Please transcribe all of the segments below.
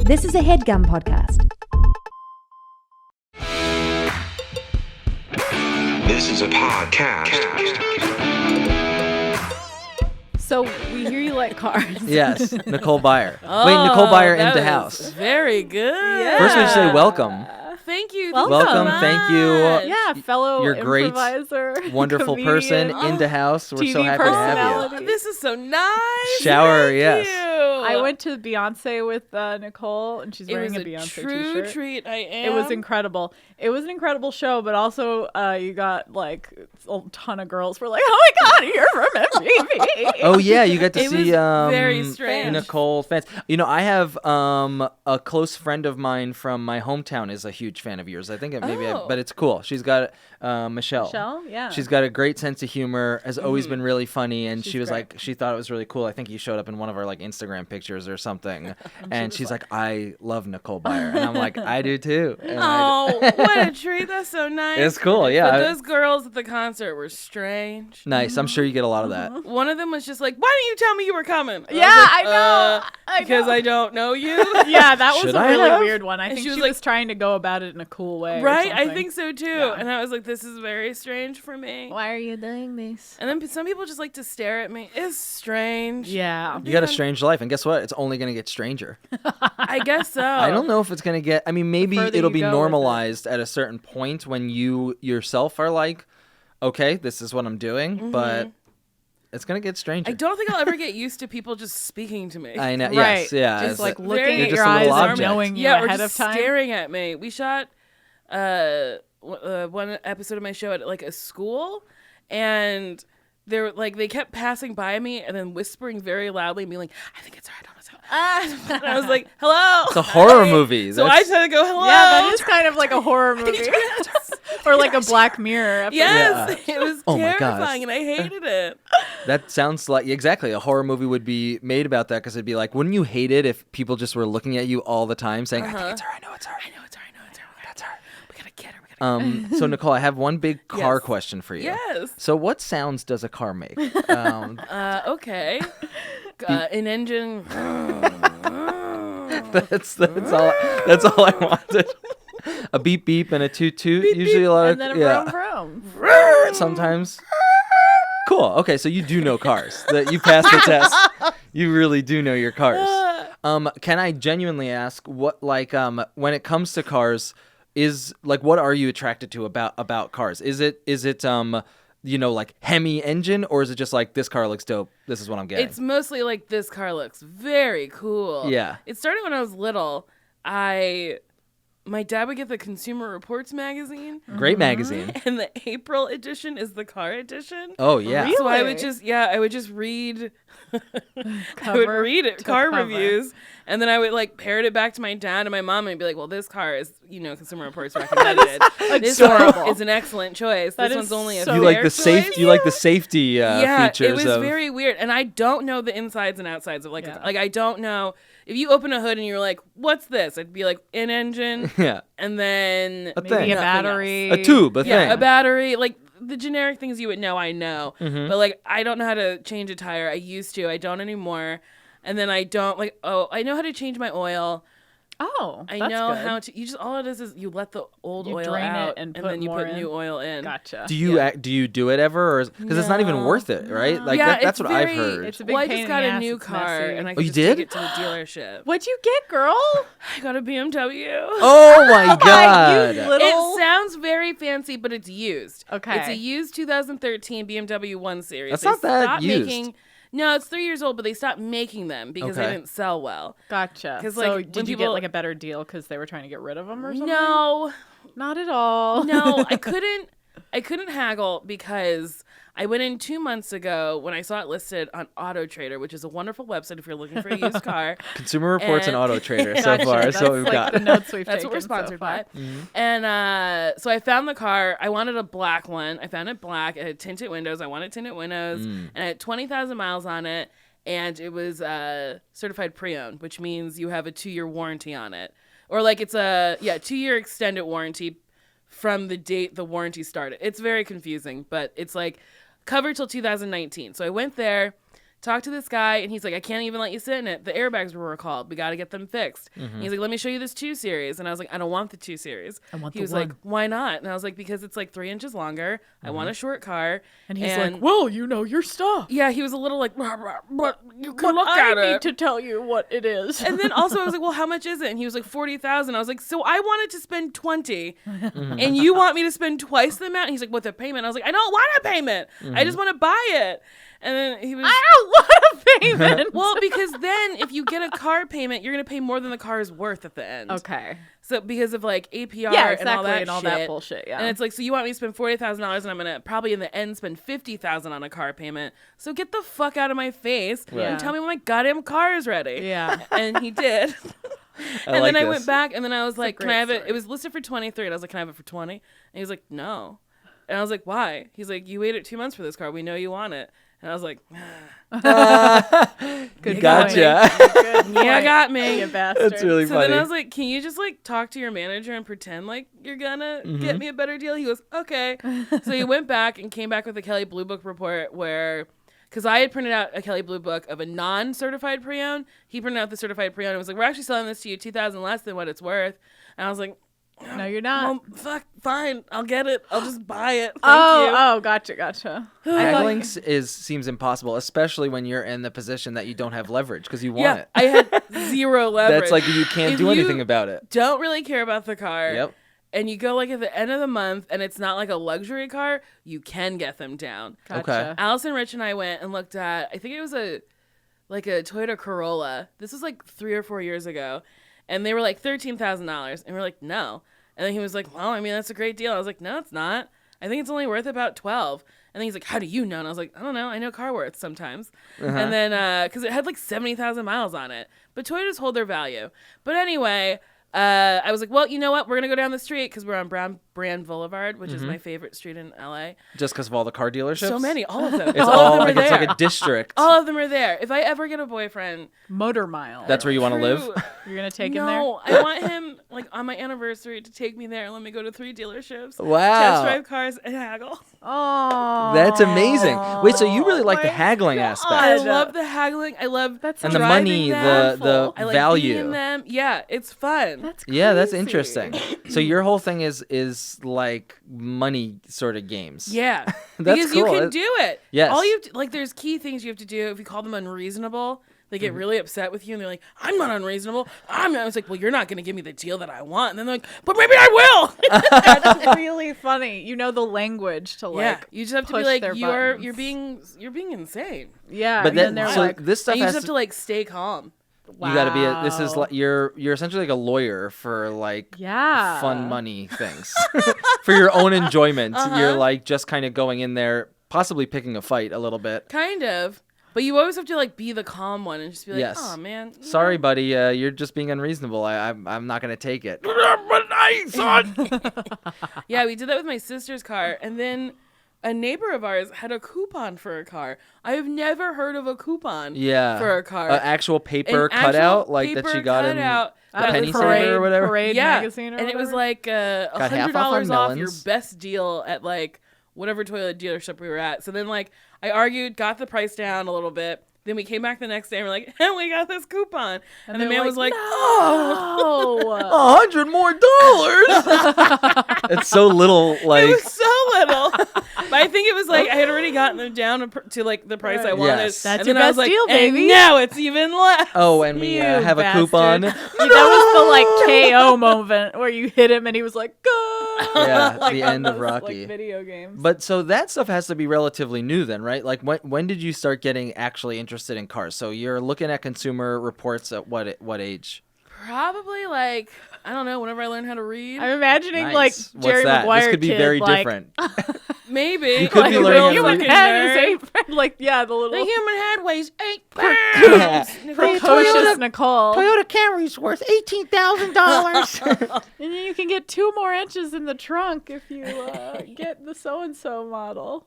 This is a Headgum podcast. This is a podcast. So we hear you like cars. Yes, Nicole Byer. Oh, Wait, Nicole Byer that into was house. Very good. First, we should say welcome. Thank you. Welcome, thank you. Yeah, fellow You're great, improviser, wonderful comedian. person into house. We're so TV happy to have you. personality. This is so nice. Shower, Thank yes. you. I went to Beyonce with Nicole, and she's It wearing was a Beyonce true t-shirt. treat. I am. It was incredible. It was an incredible show, but also you got like a ton of girls were like, "Oh my God, you're from MTV." Oh yeah, you got to It see was very strange. Nicole fans. You know, I have a close friend of mine from my hometown is a huge fan of yours. I think but it's cool. She's got Michelle. Michelle, yeah. She's got a great sense of humor. Has always been really funny, and She's she was great. like, she thought it was really cool. I think you showed up in one of our like Instagram pictures or something, and she's like, I love Nicole Byer, and I'm like, I do too. And Oh, what a treat. That's so nice. It's cool, yeah. But those girls at the concert were strange. Nice. I'm sure you get a lot of that. One of them was just like, "Why didn't you tell me you were coming?" And Yeah, I was like, I know. Because I don't know you. Yeah, that was Should a I really have? weird one. I And think she she was was trying to go about it in a cool way. or Right? I something. think so too. Yeah. And I was like, this is very strange for me. Why are you doing this? And then some people just like to stare at me. It's strange. Yeah. You got a strange life, and guess what? It's only gonna get stranger. I guess so. I don't know if it's gonna get. I mean, maybe further it'll you be go with it. normalized at a certain point when you yourself are like, okay, this is what I'm doing, but it's gonna get stranger. I don't think I'll ever get used to people just speaking to me. I know. Right. Yes. Yeah. Just it's like like- looking Very- at You're your just a eyes little and object. knowing you Yeah, or ahead just of time. staring at me. We shot one episode of my show at like a school, and they kept passing by me and then whispering very loudly and being like, "I think it's her. I don't know." And I was like, "Hello." It's a horror movie. So I That's- tried to go, "Hello." Yeah, that is kind of like a horror movie. Or like a Black Mirror episode. Yes, Yeah. it was Oh my gosh. terrifying, and I hated it. That sounds like exactly a horror movie would be made about that, because it'd be like, wouldn't you hate it if people just were looking at you all the time saying, "I think it's her. I know it's her. I know it's her. I know it's her. That's her." We gotta get her. So Nicole, I have one big car Yes. question for you. Yes. So what sounds does a car make? Okay. An engine. That's all I wanted. A beep beep and a toot toot. Usually a lot And of then a vroom vroom. sometimes. Cool. Okay, so you do know cars. That you passed the test. You really do know your cars. Can I genuinely ask what when it comes to cars, is like what are you attracted to about cars? Is it like Hemi engine, or is it just like this car looks dope, this is what I'm getting? It's mostly like this car looks very cool. Yeah. It started when I was little. My dad would get the Consumer Reports magazine, Great magazine. and the April edition is the car edition. Oh yeah. Really? So I would just read. I would Cover read it, to car cover. reviews, and then I would like parrot it back to my dad and my mom, and be like, "Well, this car is, Consumer Reports recommended. This adorable. car is an excellent choice. That This is one's only a so You fair like the choice." you like the safety Yeah, features it was of very weird, and I don't know the insides and outsides of Yeah. like I don't know if you open a hood and you're like, "What's this?" I'd be like, "An engine," yeah. and then A Maybe thing. a Nothing battery. A tube, a yeah, thing. a battery, like the generic things you would know. I know, Mm-hmm. but like I don't know how to change a tire. I used to, I don't anymore. And then I don't I know how to change my oil. Oh, I that's know good. how to. You just all it is you let the old You oil drain it out and put then you more put in. new oil in. Gotcha. Do you do it ever, or because it's not even No. worth it, right? Like Yeah, that's it's what I've very- heard. It's a big Well, I pain just in got the a ass, new it's car, messy. and I Oh, could you just did? take it to the dealership. What'd you get, girl? I got a BMW. Oh my god! You little. It sounds very fancy, but it's used. Okay. It's a used 2013 BMW 1 Series. That's They not that stopped used. Making, no, it's 3 years old, but they stopped making them because Okay. they didn't sell well. Gotcha. 'Cause, So like, when did you get people- like a better deal because they were trying to get rid of them or something? No, Not at all. no, I couldn't haggle because I went in 2 months ago when I saw it listed on Auto Trader, which is a wonderful website if you're looking for a used car. Consumer Reports and And- Auto Trader so Gotcha. far. That's So we've like got. the notes we've That's taken what we're so sponsored far. by. And so I found the car. I wanted a black one. I found it black. It had tinted windows. I wanted tinted windows. And it had 20,000 miles on it. And it was certified pre-owned, which means you have a 2-year warranty on it. Or like it's a 2-year extended warranty from the date the warranty started. It's very confusing, but it's like covered till 2019. So I went there, talked to this guy, and he's like, I can't even let you sit in it. The airbags were recalled. We got to get them fixed. And he's like, let me show you this 2 Series. And I was like, I don't want the 2 Series. He was like, why not? And I was like, because it's like 3 inches longer. I want a short car. And he's like, well, you know your stuff. Yeah, he was a little like, but you can look at it. I need to tell you what it is. And then also I was like, well, how much is it? And he was like, 40,000. I was like, so I wanted to spend 20, and you want me to spend twice the amount? And he's like, with a payment? I was like, I don't want a payment. I just want to buy it. And then he was, I don't want a payment. well, because then if you get a car payment, you're gonna pay more than the car is worth at the end. Okay. So because of like APR exactly, and all that bullshit. Yeah. And it's like, so you want me to spend $40,000, and I'm gonna probably in the end spend $50,000 on a car payment. So get the fuck out of my face and tell me when my goddamn car is ready. Yeah. And he did. I I went back, and then I was like, can I have it? story. It was listed for 23, and I was like, can I have it for 20? And he was like, no. And I was like, why? He's like, you waited 2 months for this car. We know you want it. And I was like, Good Gotcha. point. yeah, got me. You bastard. That's really So funny. then I was like, can you just like talk to your manager and pretend like you're gonna get me a better deal? He goes, okay. So he went back and came back with a Kelly Blue Book report where, because I had printed out a Kelly Blue Book of a non-certified pre-owned. He printed out the certified pre-owned and was like, we're actually selling this to you $2,000 less than what it's worth. And I was like, No, you're not. well, fuck, fine. I'll get it. I'll just buy it. Thank you. Oh, gotcha. Haggling seems impossible, especially when you're in the position that you don't have leverage because you want it. I had zero leverage. That's like you can't If do you anything about it. Don't really care about the car. Yep. And you go like at the end of the month and it's not like a luxury car, you can get them down. Gotcha. Okay. Allison, Rich, and I went and looked at, I think it was a Toyota Corolla. This was like 3 or 4 years ago. And they were like $13,000. And we're like, no. And then he was like, well, I mean, that's a great deal. I was like, no, it's not. I think it's only worth about 12. And then he's like, how do you know? And I was like, I don't know. I know car worth sometimes. And then, because it had like 70,000 miles on it. But Toyotas hold their value. But anyway, I was like, well, you know what? We're going to go down the street because we're on Brand Boulevard, which is my favorite street in LA. Just because of all the car dealerships? So many, all of them. It's all all of them like, are it's there. like a district. All of them are there. If I ever get a boyfriend, Motor mile. That's where you want to live? True. You're gonna take him there. No, I want him like on my anniversary to take me there and let me go to 3 dealerships. Wow. Test drive cars and haggle. Oh, That's amazing. Wait, so you really like the my haggling God. aspect? I love the haggling. I love That's And the driving money, them. the I like value. being in them. Yeah, it's fun. That's crazy. Yeah, that's interesting. So your whole thing is like money sort of games. Yeah, That's because you cool. can do it. Yes. All you have to, like, there's key things you have to do. If you call them unreasonable, they get really upset with you, and they're like, "I'm not unreasonable. I'm not." I was like, "Well, you're not going to give me the deal that I want." And then they're like, "But maybe I will." That's really funny. You know the language to like. Yeah, you just have to be push like, their you're buttons. being insane. Yeah, But and then, then they're so like, this stuff And you has just have to like stay calm. wow. you got to be. This is like you're essentially like a lawyer for like yeah, fun money things for your own enjoyment. You're like just kind of going in there, possibly picking a fight a little bit. Kind of. But you always have to like be the calm one and just be like, Yes. "Oh man, you Sorry, know." buddy. You're just being unreasonable. I'm not gonna take it. Yeah, we did that with my sister's car, and then a neighbor of ours had a coupon for a car. I have never heard of a coupon. Yeah. For a car. Actual paper An actual cutout, like that paper she got in cutout the that penny was saver or whatever. Parade yeah, magazine or and it was whatever? like Got half off on $100 off your melons. best deal at like whatever Toyota dealership we were at. So then like I argued, got the price down a little bit. Then we came back the next day and we're like, and we got this coupon. And the they're man like, was like, oh, $100 more. It's so little, like it was so little. But I think it was like I had already gotten them down to like the price I wanted. Yes. That's and your then I was best like, deal, and baby. now it's even less. oh, and we You have a bastard. coupon. Yeah, that was the like KO moment where you hit him and he was like, go. Yeah, like the on end of those, Rocky. Like, video games. But so that stuff has to be relatively new then, right? Like when did you start getting actually interested in cars? So you're looking at Consumer Reports at what age? Probably like, I don't know, whenever I learned how to read. I'm imagining Nice. like What's Jerry that? Maguire This could be kid, very like, different. Maybe. You could be Like, learning real how to fucking read. had nerd. his apron, like yeah, the The little human head weighs 8 pounds. precocious Nicole. Camry's worth $18,000. And then you can get 2 more inches in the trunk if you get the so-and-so model.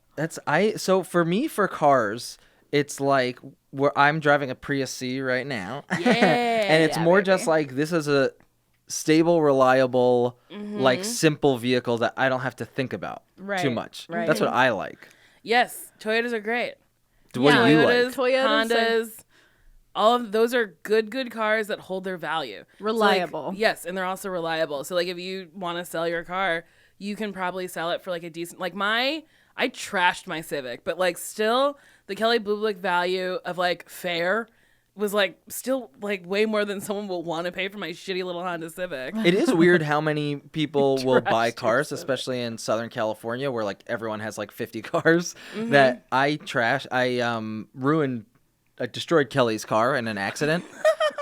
So for me, for cars, it's like where I'm driving a Prius C right now. Yeah. And it's Yeah, more baby. just like this is a stable, reliable, like simple vehicle that I don't have to think about too Right, much. right. That's what I like. Yes, Toyotas are great. What do you like? Toyotas, Hondas. All of those are good cars that hold their value. Reliable. So like, yes, and they're also reliable. So like if you want to sell your car, you can probably sell it for like a decent I trashed my Civic, but like still the Kelly Blue Book value of like fair was like still like way more than someone will want to pay for my shitty little Honda Civic. It is weird how many people will buy cars, especially in Southern California, where like everyone has like 50 cars. That I trashed. I destroyed Kelly's car in an accident.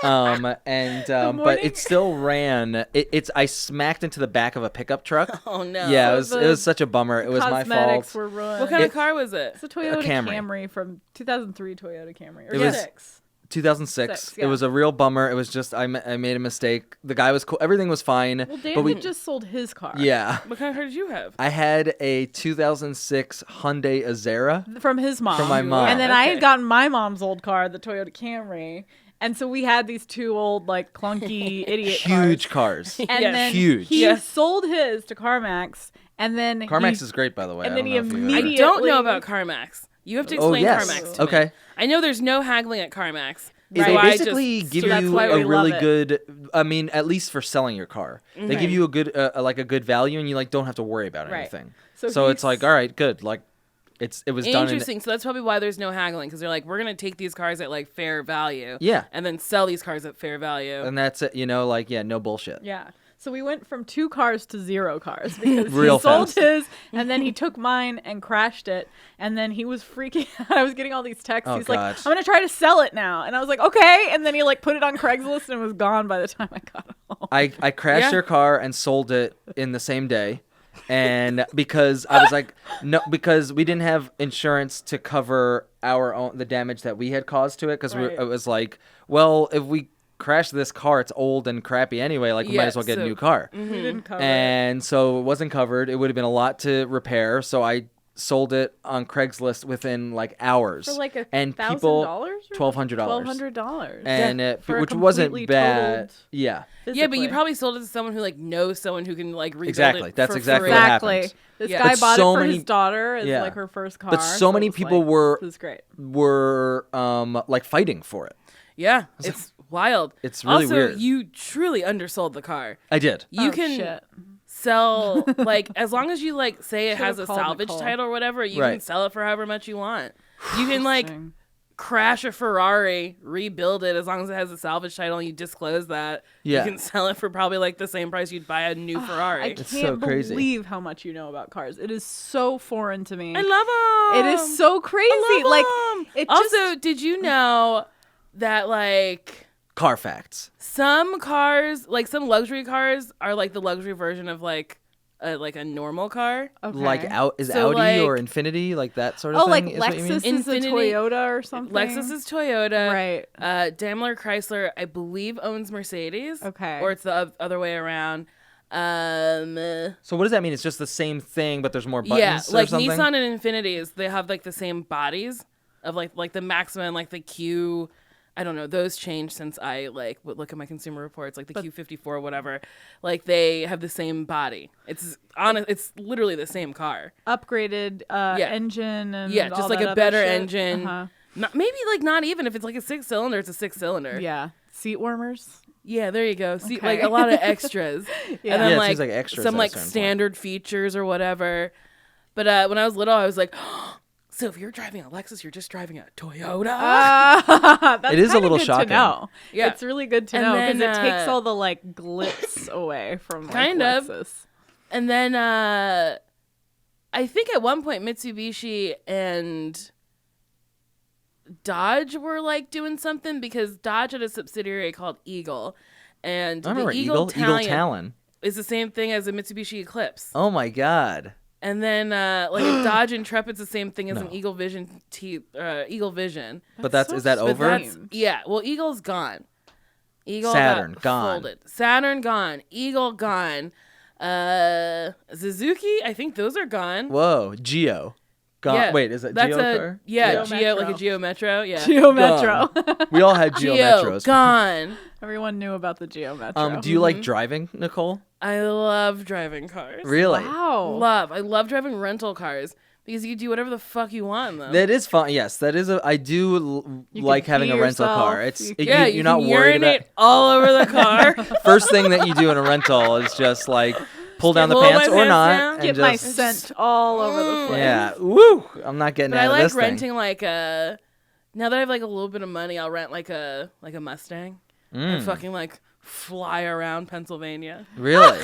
But it still ran. I smacked into the back of a pickup truck. Oh no! Yeah, it was such a bummer. It was my fault. Cosmetics were ruined. What kind of car was it? It's a Toyota Camry. Camry from 2003 Toyota Camry. Or It was- 6. 2006. Yeah. It was a real bummer. It was just I made a mistake. The guy was cool. Everything was fine. Well, but David just sold his car. Yeah. What kind of car did you have? I had a 2006 Hyundai Azera. From his mom. From my mom. And then I Okay. had gotten my mom's old car, the Toyota Camry. And so we had these two old, like, clunky idiot Huge cars. cars. And Yes. then Huge. he Yes. sold his to CarMax. And then CarMax is great, by the way. and I then don't he know if you- immediately- I don't know about CarMax. You have to explain CarMax to me. Okay. I know there's no haggling at CarMax. Right. They So I basically just- give that's you why a we love really it. good. I mean, at least for selling your car, they give you a good, a good value, and you like don't have to worry about Right. anything. So So it's he's- like, all right, good. Like, it was done. Interesting. So that's probably why there's no haggling, because they're like, we're gonna take these cars at like fair value, Yeah. and then sell these cars at fair value. And that's it. You know, like no bullshit. Yeah. So we went from 2 cars to 0 cars because Real he sold fast. his and then he took mine and crashed it. And then he was freaking out. I was getting all these texts. Oh, He's like, God. I'm going to try to sell it now. And I was like, okay. And then he like put it on Craigslist and it was gone by the time I got home. I crashed Yeah. your car and sold it in the same day. And because I was like, no, because we didn't have insurance to cover the damage that we had caused to it. Because Right. it was like, well, if we crash this car, it's old and crappy anyway. Like, we might Yeah, as well get a so- new car. We didn't cover it. And so it wasn't covered. It would have been a lot to repair. So I sold it on Craigslist within like hours. For like and $1,000 people or $1,200. $1,200. And For a which wasn't completely bad. totaled Yeah. Yeah, but you physically. probably sold it to someone who like knows someone who can like rebuild Exactly. it. That's for exactly free. what Exactly. happened. This Yeah. guy But bought so it for many- his daughter as Yeah. like her first car. But so many it was people like, were This is great. like fighting for it. Yeah, it's wild. It's really also, weird. you truly undersold the car. I did. You Oh, can shit. sell like as long as you like say it Should've has a called salvage Nicole. title or whatever, you can Right. sell it for however much you want. You can like Interesting. crash a Ferrari, rebuild it as long as it has a salvage title and you disclose that. Yeah. You can sell it for probably like the same price you'd buy a new Ferrari. I It's so can't crazy. believe how much you know about cars. It is so foreign to me. I love them. It is so crazy. I love Like 'em. it also, just did you know that like Car facts. some cars, like some luxury cars, are like the luxury version of like a normal car? okay. Like is So, Audi or like- Infinity, like that sort of Oh, thing? like is what you mean? Lexus is a Infinity- Toyota or something. Lexus is Toyota. Right. Daimler Chrysler, I believe, owns Mercedes. Okay. Or it's the other way around. So what does that mean? It's just the same thing, but there's more buttons Yeah, or like something? Nissan and Infinities, they have like the same bodies of like the Maxima and like the Q. I don't know. Those changed since I like would look at my consumer reports, like the Q54 or whatever. Like they have the same body. It's literally the same car. Upgraded engine and Yeah, just all like that a other better shit. engine. Uh-huh. Maybe like not even if it's like a 6-cylinder, it's a 6-cylinder. Yeah. Seat warmers. Yeah, there you go. See, Okay. like a lot of extras. Yeah. And then Yeah, it like, seems like extras some at a like certain point. standard features or whatever. But when I was little, I was like, so if you're driving a Lexus, you're just driving a Toyota? That's It is a kinda little good shocking. To know. Yeah. It's really good to And know because then, it takes all the like glitz away from like, Kind of. Lexus. And then I think at one point Mitsubishi and Dodge were like doing something because Dodge had a subsidiary called Eagle. And I remember the Eagle Talon Talon. is the same thing as a Mitsubishi Eclipse. Oh my god. And then like a Dodge Intrepid's the same thing as an No. Eagle Vision Eagle Vision. But is that so But over? that's yeah. Well, Eagle's gone. Eagle Saturn, got gone. folded. Saturn gone. Eagle gone. Suzuki, I think those are gone. Whoa, Geo. Gone. Yeah, Wait, is it that's Geo a car? yeah, Geo Geo like a Metro. Geo Metro. Yeah, Geo Metro. We all had Geo Metros. gone. Everyone knew about the Geo Metro. Do you like driving, Nicole? I love driving cars. Really? Wow. I love driving rental cars because you do whatever the fuck you want in them. That is fun. Yes, that is I do You like can having pee a rental yourself. car. It's You you're not can worried urinate about. all over the car. First thing that you do in a rental is just like pull down the Pull my pants or pants not, down. and Get just my scent all over the place. yeah. Woo! I'm not getting But out I of like this renting like a. Now that I have like a little bit of money, I'll rent like a Mustang and fucking like fly around Pennsylvania. thing. Really?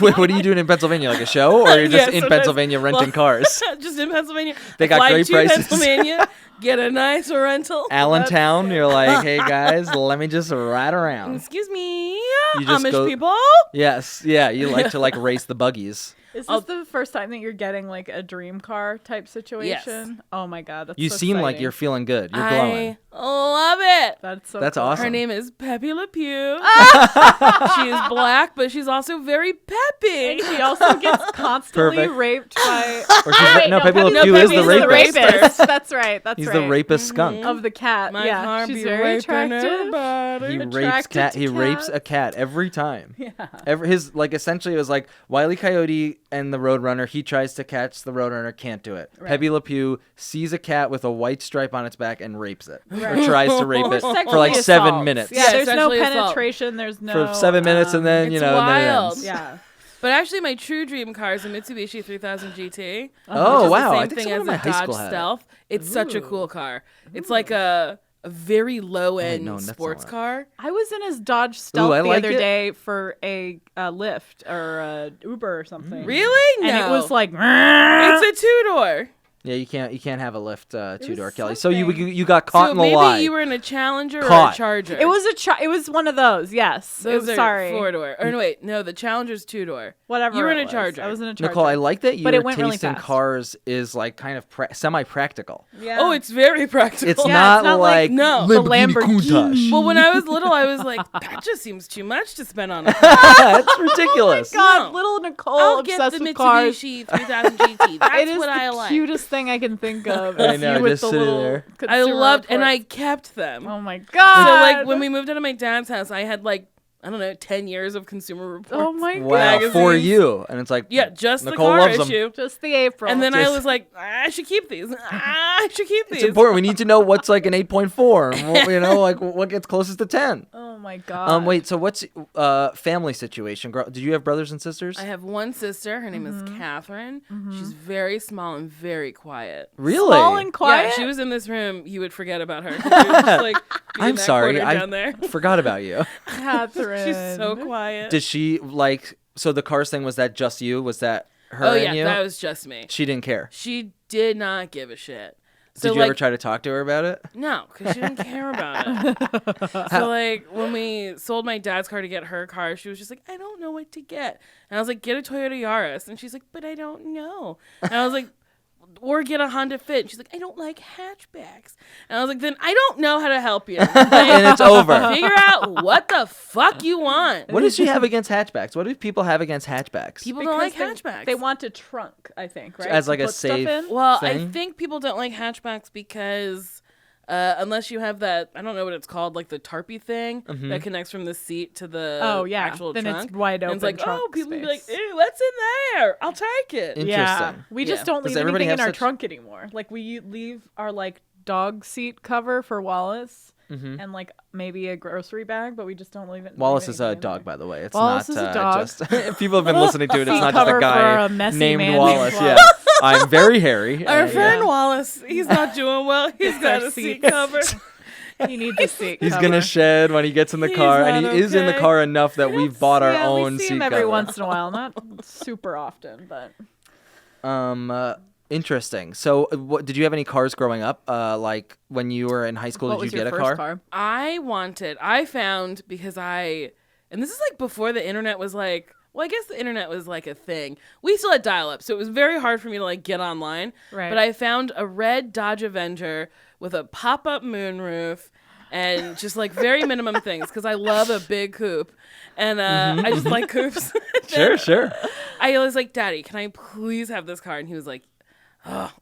Wait, what are you doing in Pennsylvania? Like a show, or you're just Yeah, in sometimes- Pennsylvania renting cars? Just in Pennsylvania. They got Fly great to prices. Pennsylvania, get a nice rental. Allentown, you're like, hey guys, let me just ride around. Excuse me, You just Amish go- people. Yes, yeah, you like to like race the buggies. Is this the first time that you're getting like a dream car type situation? Oh my god, that's You so seem like exciting. you're feeling good. You're glowing. I love it. That's so That's cool. awesome. Her name is Pepe Le Pew. She is black, but she's also very peppy. And she also gets constantly Perfect. raped by. Or she's Wait, no, Pepe Le no, Pew is Pepe the is the rapist. rapist. That's right. That's He's right. the rapist skunk. Of the cat. My yeah, car she's be very raping attractive. everybody. He rapes attracted cat. to He rapes cats. a cat every time. Yeah. His like essentially it was like Wile E. Coyote and the Roadrunner. He tries to catch the Roadrunner, can't do it. Pepe Le Pew sees a cat with a white stripe on its back and rapes it, or tries to rape Or it for sexually like 7 assaults. minutes. Yeah, there's no sexually assault. penetration. There's no For 7 minutes, and then you it's know, and then it wild. ends. Yeah. But actually, my true dream car is a Mitsubishi 3000 GT. Oh, which is wow. The I same think thing someone as in my a high Dodge school had it. Stealth. It's such a cool car. It's like a very low end no, that's not sports what- car. I was in his Dodge Stealth I the like other it. day for a Lyft or a Uber or something. Really? No. And it was like. It's a 2-door. Yeah, you can't have a lift two-door was Kelly. So you something. you got caught So in the maybe lie. you were in a Challenger or Caught. a Charger. It was it was one of those. Yes. Those are sorry. 4-door. Or no, wait, no, the Challenger's 2-door. Whatever. You were in it a was. Charger. I was in a Charger. Nicole, I like that But your it went really taste in fast. cars is like kind of semi-practical. Yeah. Oh, it's very practical. It's Yeah, not it's not like no, the Lamborghini Countach. Well, when I was little, I was like, that just seems too much to spend on a car. That's ridiculous. God, No. little Nicole I'll get obsessed the with cars. Mitsubishi 3000 GT. That's It is what the I like. cutest thing I can think of. I is know, you with just the sitting little there. I Consumer loved, and I Reports. kept them. Oh my god. So like when we moved out of my dad's house, I had like I don't know 10 years of Consumer Reports. Oh my god. Wow, magazines. for you, and it's like Yeah, just Nicole the car loves 'em. issue. Just the April. And then I Just- was like, I should keep these. I should keep these. It's important. We need to know what's like an 8.4. And what, you know, like what gets closest to 10. Oh my god. Wait. So what's family situation? Did you have brothers and sisters? I have one sister. Her name is Catherine. She's very small and very quiet. Really? Small and quiet. Yeah, if she was in this room, you would forget about her. She was just, like, be in I'm that sorry. corner I down there. forgot about you. Catherine. She's so quiet. Did she like? So the cars thing, was that just you? Was that her Oh and yeah, you? that was just me. She didn't care. She did not give a shit. So Did you like, ever try to talk to her about it? No, because she didn't care about it. So like when we sold my dad's car to get her car, she was just like, I don't know what to get. And I was like, get a Toyota Yaris. And she's like, but I don't know. And I was like, or get a Honda Fit. And she's like, I don't like hatchbacks. And I was like, then I don't know how to help you. Like, And it's over. figure out what the fuck you want. What does she have against hatchbacks? What do people have against hatchbacks? People don't like Because hatchbacks. They want a trunk, I think, right? As like To a put stuff safe- in? Well, I thing? think people don't like hatchbacks because unless you have that, I don't know what it's called, like the tarpy thing Mm-hmm. that connects from the seat to the Oh, yeah. actual Then trunk. it's wide And it's open like, trunk oh, people be like, space. ew, what's in there? I'll take it. Interesting. Yeah. We just Yeah. don't Does leave everybody anything in have our such- trunk anymore. Like we leave our like dog seat cover for Wallace Mm-hmm. and like maybe a grocery bag, but we just don't leave it. Wallace leave is a anything in dog, there. by the way. It's Wallace not is a dog. just. If people have been listening to it, it's Seat not just cover a for guy a messy named man named Wallace. Yeah, Wallace. I'm very hairy. Our and- friend Wallace, he's not doing well. He's got our a seat seats. cover. You need the seat. He's cover. gonna shed when he gets in the He's car, and he not is in the okay. car enough that we've bought our own we see seat him every cover. once in a while, not super often, but Interesting. So, what did you have any cars growing up? Like when you were in high school, what did was you your get a first car? I found because and this is like before the internet was like, well, I guess the internet was like a thing. We still had dial-up, so it was very hard for me to like get online. Right. But I found a red Dodge Avenger with a pop-up moonroof and just like very minimum things because I love a big coupe. And I just like coupes. Sure. I was like, Daddy, can I please have this car? And he was like,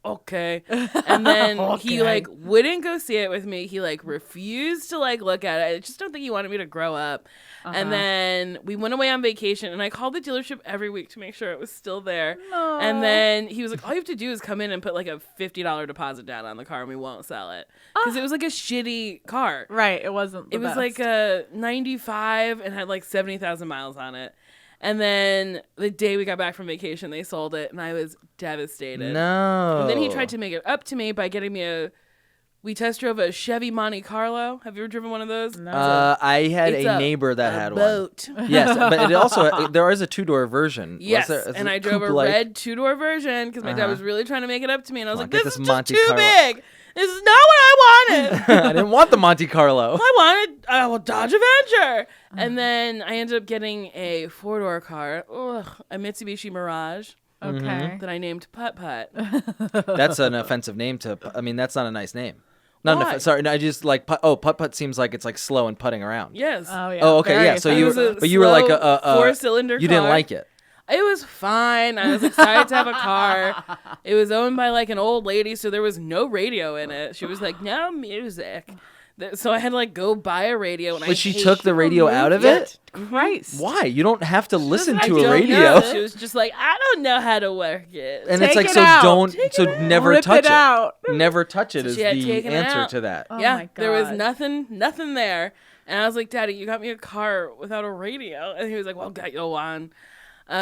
Okay. And then he like wouldn't go see it with me. He like refused to like look at it. I just don't think he wanted me to grow up. And then we went away on vacation, and I called the dealership every week to make sure it was still there. No. And then he was like, all you have to do is come in and put like a $50 deposit down on the car, and we won't sell it. Because it was like a shitty car. Right. It wasn't. It was like a 95 and had like 70,000 miles on it. And then the day we got back from vacation, they sold it, and I was devastated. No. And then he tried to make it up to me by getting me we test drove a Chevy Monte Carlo. Have you ever driven one of those? No. I had It's a neighbor that had boat. one. Yes, but it also there is a 2-door version. Yes, Was there- and I drove a coupe-like? red 2-door version because my dad was really trying to make it up to me, and I was Come like, on, this get is this just Monte too Carlo. big. This is not what I wanted. I didn't want the Monte Carlo. I wanted a Dodge Avenger. And then I ended up getting a 4-door car, a Mitsubishi Mirage Okay. that I named Putt Putt. That's an offensive name to. I mean, that's not a nice name. Not Why? sorry. No, I just like putt putt seems like it's like slow and putting around. Yes. Oh yeah. Oh, okay, Very yeah. So you, offensive. It was but you were like slow a 4-cylinder You didn't car. like it. It was fine. I was excited to have a car. It was owned by like an old lady, so there was no radio in it. She was like, no music. So I had to like go buy a radio. And But she took the radio out of it? Christ. Why? You don't have to listen I to a don't radio. know. She was just like, I don't know how to work it. And Take it's like, it so out. don't, Take so it out. never Rip touch it out. Never touch it So is she had the taken it answer out. to that. Oh yeah, my there was God. nothing there. And I was like, Daddy, you got me a car without a radio. And he was like, well, got you one. So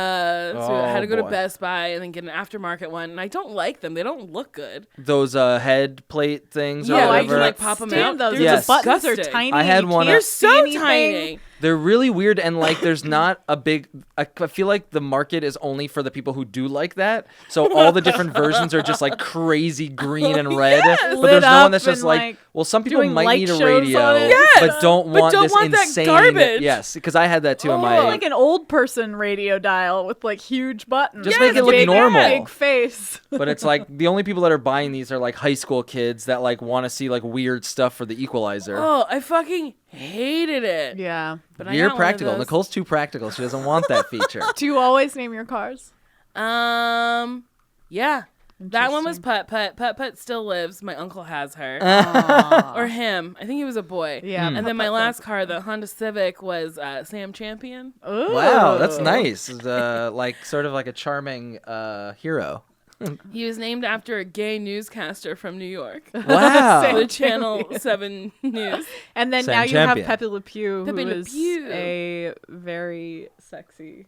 I had to go to boy. Best Buy and then get an aftermarket one. And I don't like them. They don't look good. Those head plate things or Yeah, I like, whatever. you, like, pop 'em stand out. Those. They're Yes. The buttons are disgusting. tiny. I had You one can't They're see so anything. tiny. They're really weird, and like there's not a big. I feel like the market is only for the people who do like that. So all the different versions are just like crazy green and red. Yes. But Lit there's no up one that's just and, like, like, well, some people doing might light need a shows radio, on it. Yes, but don't but want don't this want that insane. garbage. Yes, because I had that too in Oh, my. like an old person radio dial with like huge buttons. Just make it look Big- normal. Big face. But it's like the only people that are buying these are like high school kids that like want to see like weird stuff for the equalizer. Oh, I fucking hated it. Yeah. But I You're got one of practical. those. Nicole's too practical. She doesn't want that feature. Do you always name your cars? Yeah. That one was Putt Putt. Putt Putt still lives. My uncle has her. Or him. I think he was a boy. Yeah. And then my last car, the Honda Civic, was Sam Champion. Ooh. Wow, that's nice. It's, like sort of like a charming hero. He was named after a gay newscaster from New York. Wow. Sam The Channel 7 News. And then Sam now you Champion. have Pepe Le Pew, Pepe who Le is Pew. a very sexy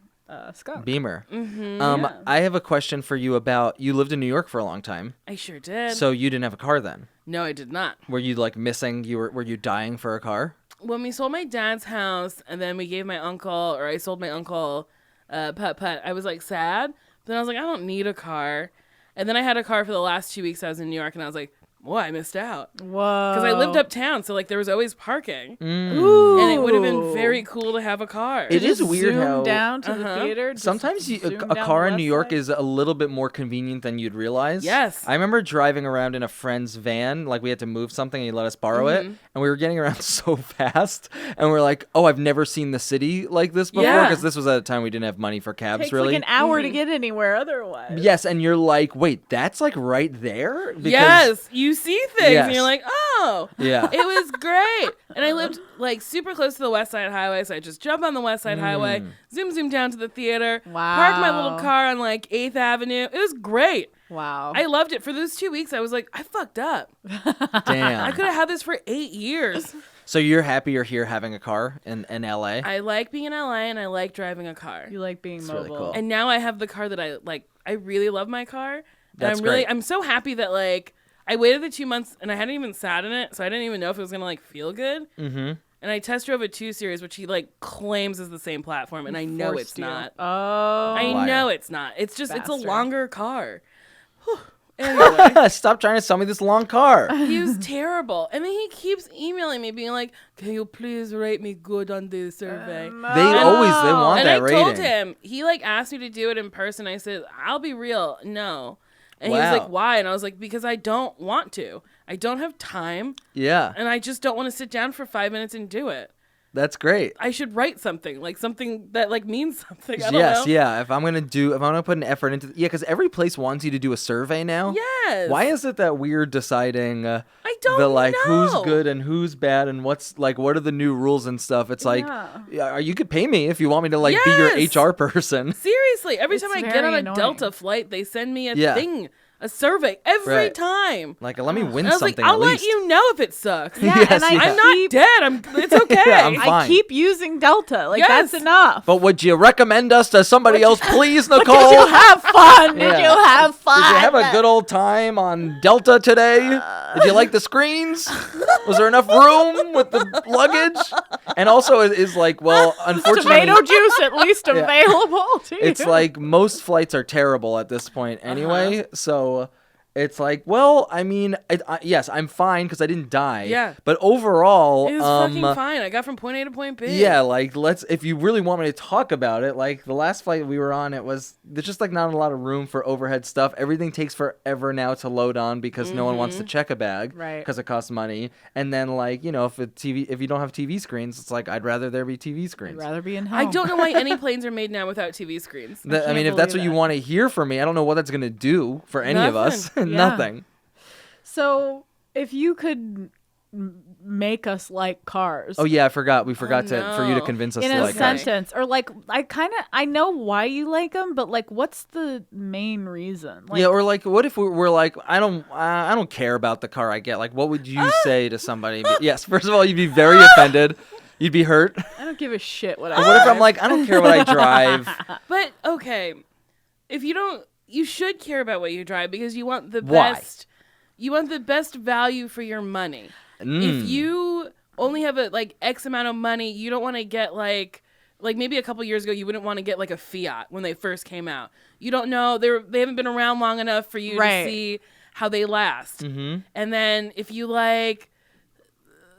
skunk. Beamer. Yeah. I have a question for you about you lived in New York for a long time, I sure did. so you didn't have a car then. No, I did not. Were you like missing? Were you dying for a car? When we sold my dad's house and then we gave my uncle, or I sold my uncle Putt Putt, I was like sad. But then I was like, I don't need a car. And then I had a car for the last 2 weeks I was in New York, and I was like, boy, I missed out. Whoa. Because I lived uptown, so like there was always parking. Ooh. And it would have been very cool to have a car. It is Just weird zoom how down to the theater. Just sometimes zoom a down car the in New west York side. is a little bit more convenient than you'd realize. Yes. I remember driving around in a friend's van, like we had to move something and he let us borrow it, and we were getting around so fast, and we're like, oh, I've never seen the city like this before, Yeah. because this was at a time we didn't have money for cabs, Takes really. like an hour to get anywhere otherwise. Yes, and you're like, wait, that's like right there? Because- Yes, you see things Yes. and you're like, oh, Yeah. it was great. And I lived like super close to the West Side Highway, so I just jump on the West Side Highway, zoom down to the theater, park my little Wow. car on like 8th Avenue. It was great. Wow. I loved it. For those 2 weeks, I was like, I fucked up. Damn. I could have had this for 8 years. So you're happy you're here having a car in LA? I like being in LA and I like driving a car. you like being really mobile. cool. And now I have the car that I like. I really love my car. And That's I'm great. so happy that like I waited the 2 months and I hadn't even sat in it, so I didn't even know if it was gonna like feel good. Mm-hmm. And I test drove a 2 Series, which he like claims is the same platform, and I know Forced it's you. not. Oh. I Liar. know it's not. It's just it's a Bastard. longer car. Whew. Anyway, Stop trying to sell me this long car. he was terrible, and then he keeps emailing me, being like, "Can you please rate me good on this survey?" They want And that I rating. told him, he like asked me to do it in person. I said, I'll be real, no. And he Wow. was like, why? And I was like, because I don't want to. I don't have time, Yeah. and I just don't want to sit down for 5 minutes and do it. That's great. I should write something that means something. I don't know. Yeah. If I'm gonna put an effort into, because every place wants you to do a survey now. Yes. Why is it that we're deciding? I don't know. Who's good and who's bad and what are the new rules and stuff? It's like, you could pay me if you want me to be your HR person. Seriously, every time I get on a annoying. Delta flight, they send me a thing. A survey every time. Like, let me win I was something. I'll at let least. you know if it sucks. Yeah, Yes, and I'm not dead. It's okay. Yeah, I'm fine. I keep using Delta. Like, Yes. that's enough. But would you recommend us to somebody else, please, Nicole? Did you have fun? Did Yeah. you have fun? Did you have a good old time on Delta today? Did you like the screens? Was there enough room with the luggage? And also, is unfortunately, tomato juice at least available to you? it's like most flights are terrible at this point anyway. So it's like, yes, I'm fine because I didn't die. Yeah. But overall, It was fucking fine. I got from point A to point B. yeah, if you really want me to talk about it, the last flight we were on, there's just not a lot of room for overhead stuff. Everything takes forever now to load on because no one wants to check a bag because it costs money. And then if you don't have TV screens, it's like, I'd rather there be TV screens. I'd rather be in home. I don't know why any planes are made now without TV screens. If that's what you want to hear from me, I don't know what that's going to do for any of us. Nothing. Nothing. So, if you could make us like cars. Oh yeah, we forgot for you to no. convince us in to a like cars. sentence, or I know why you like them, but what's the main reason? Or what if we're like, I don't care about the car I get. Like, what would you say to somebody? Yes, first of all, you'd be very offended. You'd be hurt. I don't give a shit what I. But what if I'm like, I don't care what I drive? But okay, if you don't, you should care about what you drive because you want the Why? best. You want the best value for your money. If you only have X amount of money, you don't want to get like maybe a couple years ago you wouldn't want to get a Fiat when they first came out. You don't know, they haven't been around long enough for you to see how they last. Mm-hmm. And then if you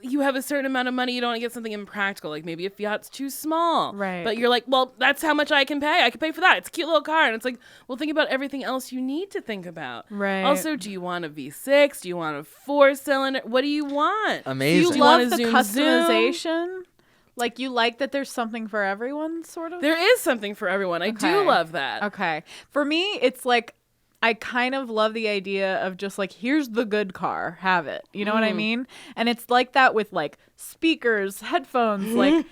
you have a certain amount of money, you don't want to get something impractical, like maybe a Fiat's too small. Right. But you're like, well, that's how much I can pay. I can pay for that. It's a cute little car. And it's like, well, think about everything else you need to think about. Right. Also, do you want a V6? Do you want a 4-cylinder? What do you want? Amazing. Do you you want love a the zoom customization? You like that there's something for everyone, sort of? There is something for everyone. I do love that. Okay. For me, it's I kind of love the idea of just here's the good car, have it. You know what I mean? And it's like that with speakers, headphones,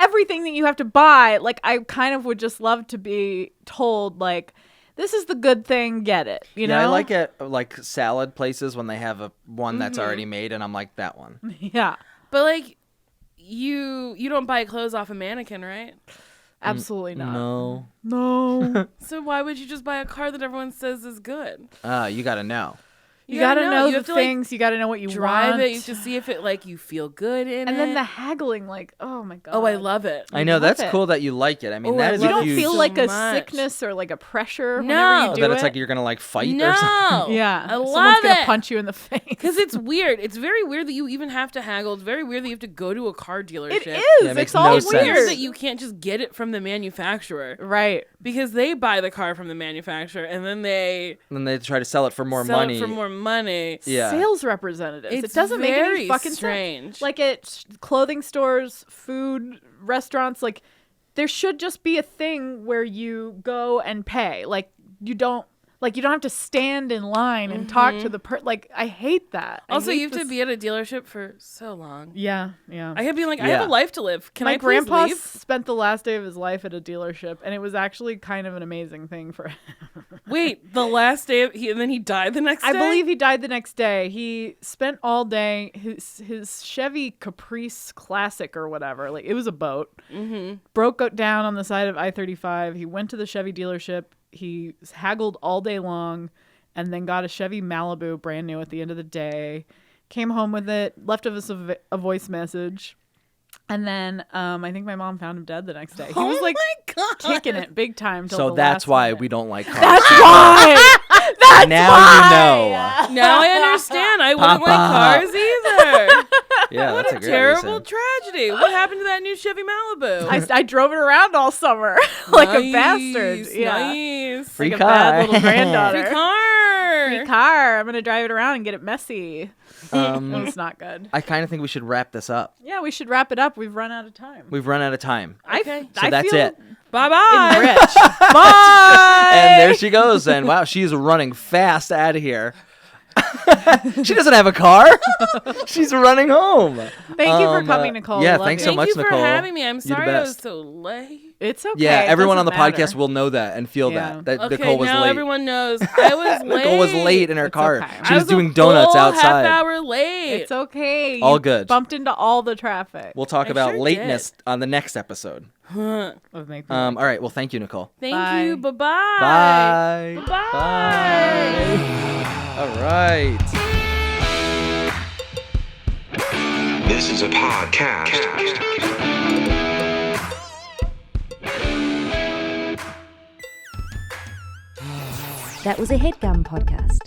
everything that you have to buy. I kind of would just love to be told this is the good thing, get it. You know? I like it salad places when they have one that's already made, and I'm like, that one. Yeah. But you don't buy clothes off a mannequin, right? Absolutely not. No. No. So why would you just buy a car that everyone says is good? You gotta know. You gotta know You the have to, things. You gotta know what you drive want. it. You have to see if it you feel good in it. and then the haggling, oh my god. Oh, I love it. I know, love that's it. cool that you like it. I mean, Oh, that I is You love don't huge. feel so like a much. sickness or a pressure No. whenever you do that it. it's you're gonna fight or No. something. Yeah. I love Someone's gonna it. punch you in the face. Because it's weird. It's very weird that you even have to haggle. It's very weird that you have to go to a car dealership. It is. Yeah, it makes it's all no sense. weird. Weird that you can't just get it from the manufacturer Right. because they buy the car from the manufacturer and then they And then they try to sell it for more sell money. it for more money. Yeah. Sales representatives. It's it doesn't make very any fucking strange. sense. At clothing stores, food, restaurants, there should just be a thing where you go and pay. You don't have to stand in line and talk to the I hate that. I Also, hate you have to this- be at a dealership for so long. Yeah. I kept being I Yeah. have a life to live. Can My I please grandpa leave? spent the last day of his life at a dealership, and it was actually kind of an amazing thing for him. Wait, the last day and then he died the next day? I believe he died the next day. He spent all day his Chevy Caprice Classic or whatever. It was a boat. Mm-hmm. Broke down on the side of I-35. He went to the Chevy dealership. He haggled all day long, and then got a Chevy Malibu brand new at the end of the day. Came home with it. Left us a voice message. And then I think my mom found him dead the next day. He was my God. kicking it big time. Till So the that's last why minute. we don't like cars. That's why. That's now why. you know. Now I understand. I wouldn't like Papa. cars either. Yeah, What that's a a great terrible reason. tragedy. What happened to that new Chevy Malibu? I drove it around all summer like a bastard. Nice, Yeah. Nice. Free Like a car. bad little granddaughter. Free car. sweet car. I'm gonna drive it around and get it messy. It was not good. I kind of think we should wrap this up. Yeah, we should wrap it up. We've run out of time. We've run out of time. Okay. So that's feel it. Bye-bye. enriched. Bye. And there she goes. And wow, she's running fast out of here. She doesn't have a car. She's running home. Thank you for coming, Nicole. Yeah, Love thanks you. so much, Thank you for Nicole. having me. I'm You're the sorry I was best. so late. It's okay. Yeah, It everyone on the doesn't podcast matter. will know that and feel Yeah. that Okay, Nicole was now late. everyone knows I was late. Nicole was late in her It's car. okay. She I was a doing donuts full outside. half-hour late. It's okay. All You good. Bumped into all the traffic. We'll talk I about sure lateness on the next episode. Of Make Me All right. Well, thank you, Nicole. Thank Bye. you. Bye-bye. Bye. Bye. All right. This is a podcast. That was a Headgum podcast.